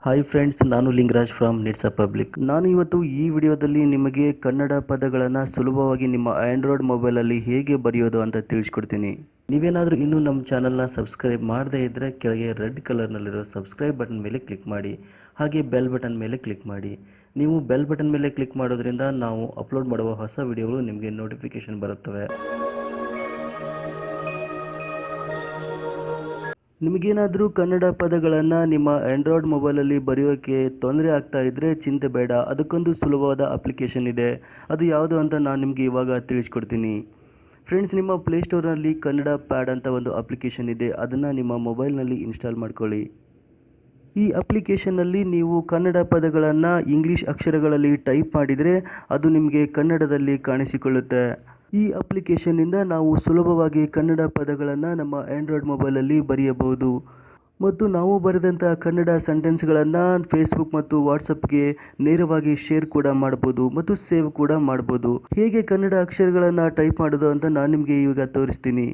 Hi friends, ನಾನು Lingaraj from nits public. ನಾನು ಇವತ್ತು ಈ ವಿಡಿಯೋದಲ್ಲಿ ನಿಮಗೆ ಕನ್ನಡ ಪದಗಳನ್ನು ಸುಲಭವಾಗಿ ನಿಮ್ಮ ಆಂಡ್ರಾಯ್ಡ್ ಮೊಬೈಲಲ್ಲಿ ಹೇಗೆ ಬರೆಯೋದು ಅಂತ ತಿಳಿಸ್ಕೊಡ್ತೀನಿ. ನೀವೇನಾದರೂ ಇನ್ನೂ ನಮ್ಮ ಚಾನಲ್ನ ಸಬ್ಸ್ಕ್ರೈಬ್ ಮಾಡದೇ ಇದ್ದರೆ ಕೆಳಗೆ ರೆಡ್ ಕಲರ್ನಲ್ಲಿರೋ ಸಬ್ಸ್ಕ್ರೈಬ್ ಬಟನ್ ಮೇಲೆ ಕ್ಲಿಕ್ ಮಾಡಿ, ಹಾಗೆ ಬೆಲ್ ಬಟನ್ ಮೇಲೆ ಕ್ಲಿಕ್ ಮಾಡಿ. ನೀವು ಬೆಲ್ ಬಟನ್ ಮೇಲೆ ಕ್ಲಿಕ್ ಮಾಡೋದ್ರಿಂದ ನಾವು ಅಪ್ಲೋಡ್ ಮಾಡುವ ಹೊಸ ವಿಡಿಯೋಗಳು ನಿಮಗೆ ನೋಟಿಫಿಕೇಶನ್ ಬರುತ್ತವೆ. ನಿಮಗೇನಾದರೂ ಕನ್ನಡ ಪದಗಳನ್ನು ನಿಮ್ಮ ಆಂಡ್ರಾಯ್ಡ್ ಮೊಬೈಲಲ್ಲಿ ಬರೆಯೋಕ್ಕೆ ತೊಂದರೆ ಆಗ್ತಾ ಇದ್ದರೆ ಚಿಂತೆ ಬೇಡ. ಅದಕ್ಕೊಂದು ಸುಲಭವಾದ ಅಪ್ಲಿಕೇಶನ್ ಇದೆ. ಅದು ಯಾವುದು ಅಂತ ನಾನು ನಿಮಗೆ ಇವಾಗ ತಿಳಿಸ್ಕೊಡ್ತೀನಿ. ಫ್ರೆಂಡ್ಸ್, ನಿಮ್ಮ ಪ್ಲೇಸ್ಟೋರ್ನಲ್ಲಿ ಕನ್ನಡ ಪ್ಯಾಡ್ ಅಂತ ಒಂದು ಅಪ್ಲಿಕೇಶನ್ ಇದೆ. ಅದನ್ನು ನಿಮ್ಮ ಮೊಬೈಲ್ನಲ್ಲಿ ಇನ್ಸ್ಟಾಲ್ ಮಾಡ್ಕೊಳ್ಳಿ. ಈ ಅಪ್ಲಿಕೇಶನ್ನಲ್ಲಿ ನೀವು ಕನ್ನಡ ಪದಗಳನ್ನು ಇಂಗ್ಲೀಷ್ ಅಕ್ಷರಗಳಲ್ಲಿ ಟೈಪ್ ಮಾಡಿದರೆ ಅದು ನಿಮಗೆ ಕನ್ನಡದಲ್ಲಿ ಕಾಣಿಸಿಕೊಳ್ಳುತ್ತೆ. ಈ ಅಪ್ಲಿಕೇಶನ್ನಿಂದ ನಾವು ಸುಲಭವಾಗಿ ಕನ್ನಡ ಪದಗಳನ್ನು ನಮ್ಮ ಆಂಡ್ರಾಯ್ಡ್ ಮೊಬೈಲಲ್ಲಿ ಬರೆಯಬಹುದು ಮತ್ತು ನಾವು ಬರೆದಂಥ ಕನ್ನಡ ಸೆಂಟೆನ್ಸ್ಗಳನ್ನು ಫೇಸ್ಬುಕ್ ಮತ್ತು ವಾಟ್ಸಪ್ಗೆ ನೇರವಾಗಿ ಶೇರ್ ಕೂಡ ಮಾಡ್ಬೋದು ಮತ್ತು ಸೇವ್ ಕೂಡ ಮಾಡ್ಬೋದು. ಹೇಗೆ ಕನ್ನಡ ಅಕ್ಷರಗಳನ್ನು ಟೈಪ್ ಮಾಡೋದು ಅಂತ ನಾನು ನಿಮಗೆ ಇವಾಗ ತೋರಿಸ್ತೀನಿ.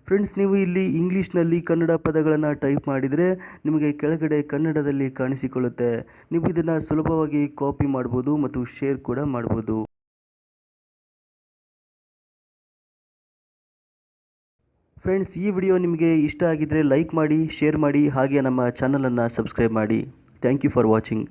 ಫ್ರೆಂಡ್ಸ್, ನೀವು ಇಲ್ಲಿ ಇಂಗ್ಲೀಷ್ನಲ್ಲಿ ಕನ್ನಡ ಪದಗಳನ್ನು ಟೈಪ್ ಮಾಡಿದರೆ ನಿಮಗೆ ಕೆಳಗಡೆ ಕನ್ನಡದಲ್ಲಿ ಕಾಣಿಸಿಕೊಳ್ಳುತ್ತೆ. ನೀವು ಇದನ್ನು ಸುಲಭವಾಗಿ ಕಾಪಿ ಮಾಡ್ಬೋದು ಮತ್ತು ಶೇರ್ ಕೂಡ ಮಾಡ್ಬೋದು. ಫ್ರೆಂಡ್ಸ್, ಈ ವಿಡಿಯೋ ನಿಮಗೆ ಇಷ್ಟ ಆಗಿದ್ದರೆ ಲೈಕ್ ಮಾಡಿ, ಶೇರ್ ಮಾಡಿ, ಹಾಗೆ ನಮ್ಮ ಚಾನಲನ್ನು ಸಬ್ಸ್ಕ್ರೈಬ್ ಮಾಡಿ. Thank you for watching.